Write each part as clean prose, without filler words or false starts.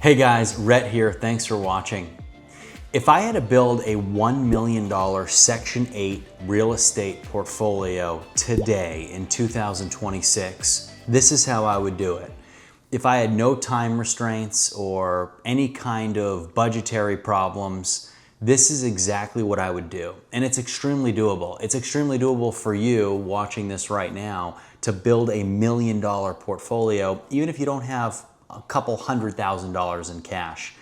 Hey guys, Rhett here, thanks for watching. If I had to build a $1 million Section 8 real estate portfolio today in 2026, this is how I would do it. If I had no time restraints or any kind of budgetary problems, this is exactly what I would do. And it's extremely doable. It's extremely doable for you watching this right now to build a $1 million portfolio, even if you don't have a couple $100,000 in cash.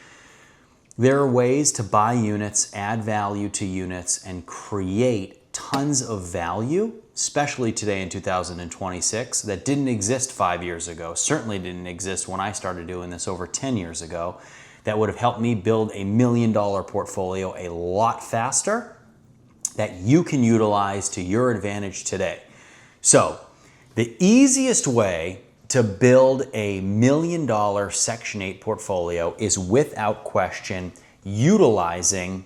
There are ways to buy units, add value to units, and create tons of value, especially today in 2026, that didn't exist 5 years ago, certainly didn't exist when I started doing this over 10 years ago, that would have helped me build a $1 million portfolio a lot faster that you can utilize to your advantage today. So the easiest way to build a $1 million Section 8 portfolio is without question utilizing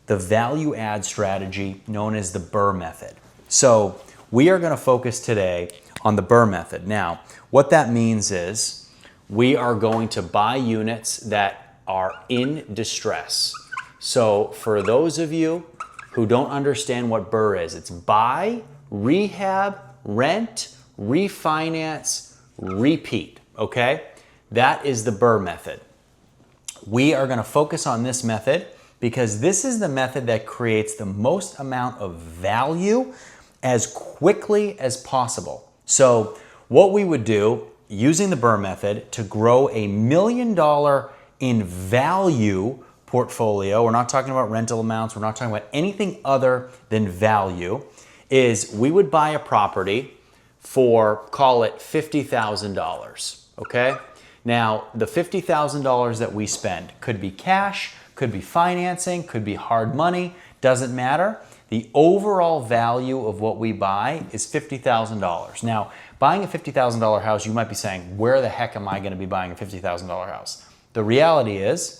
the value add strategy known as the BRRRR method. So we are going to focus today on the BRRRR method. Now, what that means is we are going to buy units that are in distress. So for those of you who don't understand what BRRRR is, it's buy, rehab, rent, refinance, repeat, okay? That is the BRRRR method. We are going to focus on this method because this is the method that creates the most amount of value as quickly as possible. So what we would do using the BRRRR method to grow a $1 million in value portfolio, we're not talking about rental amounts, we're not talking about anything other than value, is we would buy a property for, call it $50,000, okay? Now, the $50,000 that we spend could be cash, could be financing, could be hard money, doesn't matter. The overall value of what we buy is $50,000. Now, buying a $50,000 house, you might be saying, where the heck am I gonna be buying a $50,000 house? The reality is,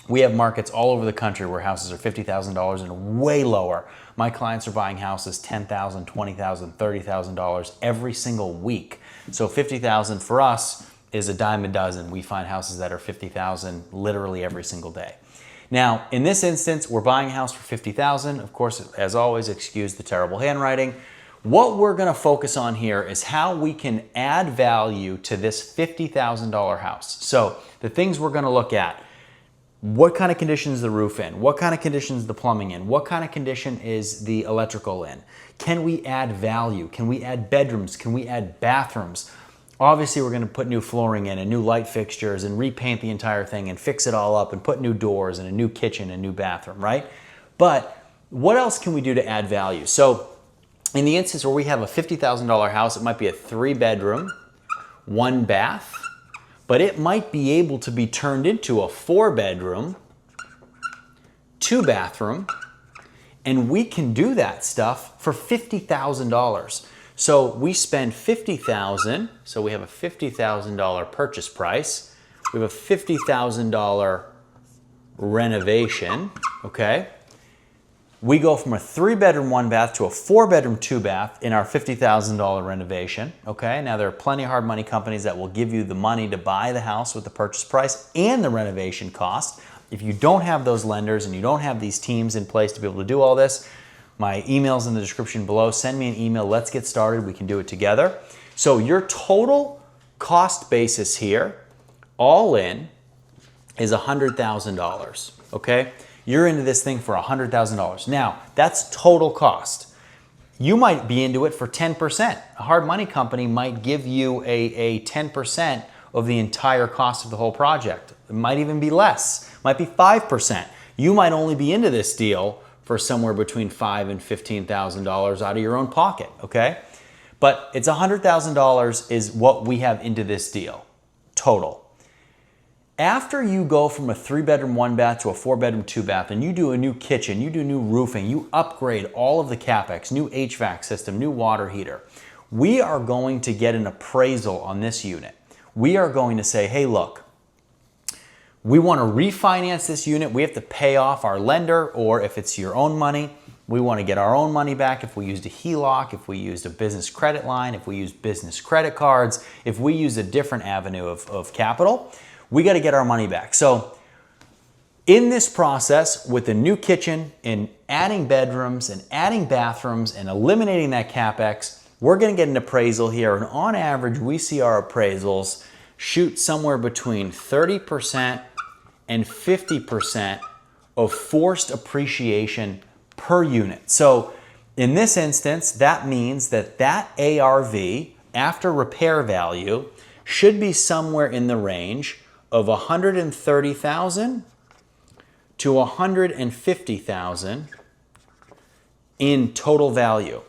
we have markets all over the country where houses are $50,000 and way lower. My clients are buying houses $10,000, $20,000, $30,000 every single week. So $50,000 for us is a dime a dozen. We find houses that are $50,000 literally every single day. Now, in this instance, we're buying a house for $50,000. Of course, as always, excuse the terrible handwriting. What we're gonna focus on here is how we can add value to this $50,000 house. So the things we're gonna look at: what kind of condition is the roof in? What kind of condition is the plumbing in? What kind of condition is the electrical in? Can we add value? Can we add bedrooms? Can we add bathrooms? Obviously, we're going to put new flooring in and new light fixtures and repaint the entire thing and fix it all up and put new doors and a new kitchen and new bathroom, right? But what else can we do to add value? So in the instance where we have a $50,000 house, it might be a 3-bedroom, 1 bath, but it might be able to be turned into a 4-bedroom, 2-bathroom, and we can do that stuff for $50,000. So we spend $50,000, so we have a $50,000 purchase price, we have a $50,000 renovation, okay? We go from a 3-bedroom, 1-bath to a 4-bedroom, 2-bath in our $50,000 renovation, okay? Now, there are plenty of hard money companies that will give you the money to buy the house with the purchase price and the renovation cost. If you don't have those lenders and you don't have these teams in place to be able to do all this, my email's in the description below. Send me an email. Let's get started. We can do it together. So your total cost basis here, all in, is $100,000, okay? You're into this thing for $100,000. Now, that's total cost. You might be into it for 10%. A hard money company might give you a 10% of the entire cost of the whole project. It might even be less. It might be 5%. You might only be into this deal for somewhere between $5,000 and $15,000 out of your own pocket, okay? But it's $100,000 is what we have into this deal, total. After you go from a 3-bedroom, 1-bath to a 4-bedroom, 2-bath, and you do a new kitchen, you do new roofing, you upgrade all of the CapEx, new HVAC system, new water heater, we are going to get an appraisal on this unit. We are going to say, hey, look, we want to refinance this unit. We have to pay off our lender, or if it's your own money, we want to get our own money back if we used a HELOC, if we used a business credit line, if we used business credit cards, if we use a different avenue of capital. we got to get our money back. So in this process, with the new kitchen and adding bedrooms and adding bathrooms and eliminating that CapEx, we're going to get an appraisal here. And on average, we see our appraisals shoot somewhere between 30% and 50% of forced appreciation per unit. So in this instance, that means that ARV after repair value should be somewhere in the range of $130,000 to $150,000 in total value.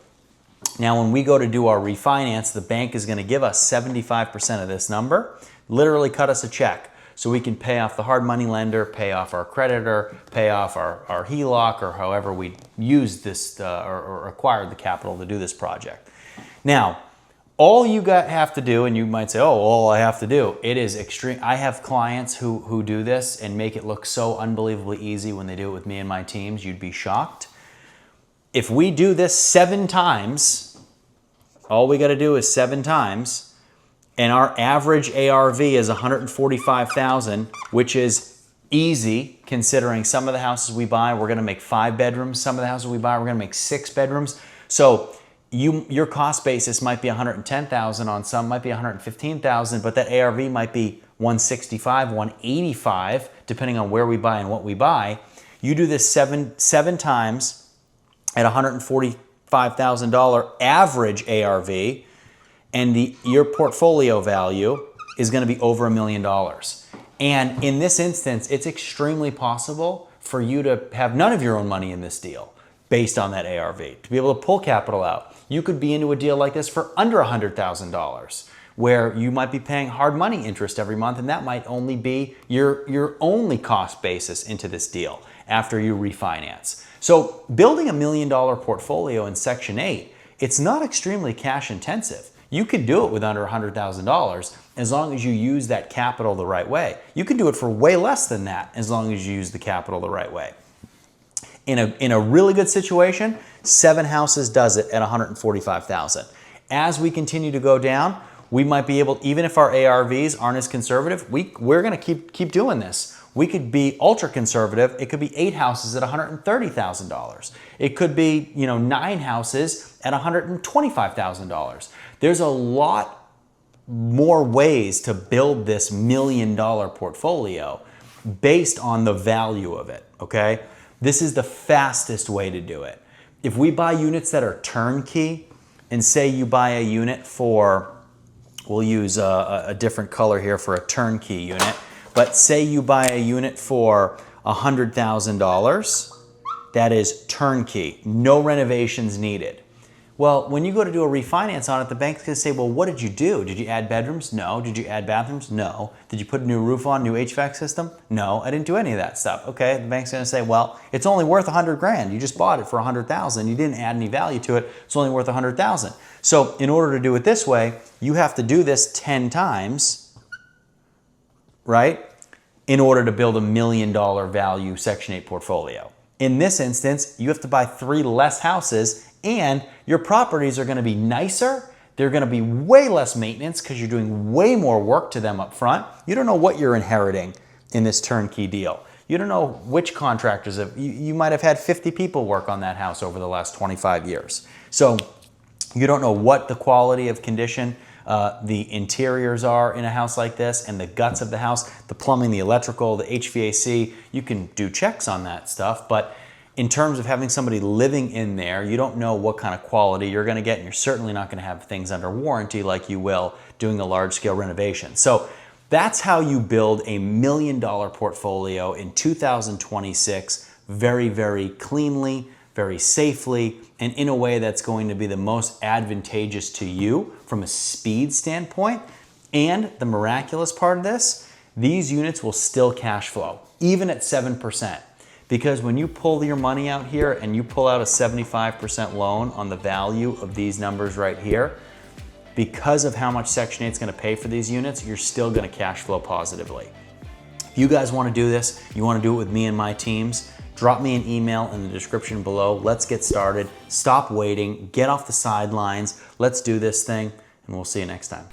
Now, when we go to do our refinance, the bank is going to give us 75% of this number, literally cut us a check so we can pay off the hard money lender, pay off our creditor, pay off our HELOC, or however we use this or acquired the capital to do this project. Now, all you have to do, and you might say, oh, all I have to do, it is extreme. I have clients who do this and make it look so unbelievably easy when they do it with me and my teams, you'd be shocked. If we do this 7 times, all we got to do is 7 times, and our average ARV is $145,000, which is easy considering some of the houses we buy, we're going to make 5 bedrooms. Some of the houses we buy, we're going to make 6 bedrooms. So your cost basis might be $110,000 on some, might be $115,000, but that ARV might be $165,000, $185,000, depending on where we buy and what we buy. You do this seven times at $145,000 average ARV, and your portfolio value is going to be over $1 million. And in this instance, it's extremely possible for you to have none of your own money in this deal based on that ARV, to be able to pull capital out. You could be into a deal like this for under $100,000, where you might be paying hard money interest every month, and that might only be your only cost basis into this deal after you refinance. So building $1 million portfolio in Section 8, it's not extremely cash intensive. You could do it with under $100,000 as long as you use that capital the right way. You could do it for way less than that as long as you use the capital the right way. In a really good situation, 7 houses does it at $145,000. As we continue to go down, we might be able, even if our ARVs aren't as conservative, we're going to keep doing this. We could be ultra conservative. It could be 8 houses at $130,000. It could be 9 houses at $125,000. There's a lot more ways to build this $1 million portfolio based on the value of it, okay? This is the fastest way to do it. If we buy units that are turnkey, and say you buy a unit for, we'll use a different color here for a turnkey unit, but say you buy a unit for $100,000, that is turnkey, no renovations needed. Well, when you go to do a refinance on it, the bank's going to say, well, what did you do? Did you add bedrooms? No. Did you add bathrooms? No. Did you put a new roof on, new HVAC system? No, I didn't do any of that stuff. Okay, the bank's going to say, well, it's only worth $100,000. You just bought it for $100,000. You didn't add any value to it. It's only worth $100,000. So in order to do it this way, you have to do this 10 times, right, in order to build $1 million value Section 8 portfolio. In this instance, you have to buy 3 less houses, and your properties are going to be nicer. They're going to be way less maintenance because you're doing way more work to them up front. You don't know what you're inheriting in this turnkey deal. You don't know which contractors you might have had 50 people work on that house over the last 25 years. So you don't know what the quality of condition the interiors are in a house like this, and the guts of the house, the plumbing, the electrical, the HVAC. You can do checks on that stuff, but in terms of having somebody living in there, you don't know what kind of quality you're going to get, and you're certainly not going to have things under warranty like you will doing a large-scale renovation. So that's how you build a $1 million portfolio in 2026 very, very cleanly, very safely, and in a way that's going to be the most advantageous to you from a speed standpoint. And the miraculous part of this, these units will still cash flow, even at 7%. Because when you pull your money out here and you pull out a 75% loan on the value of these numbers right here, because of how much Section 8 is going to pay for these units, you're still going to cash flow positively. If you guys want to do this, you want to do it with me and my teams, drop me an email in the description below. Let's get started. Stop waiting. Get off the sidelines. Let's do this thing, and we'll see you next time.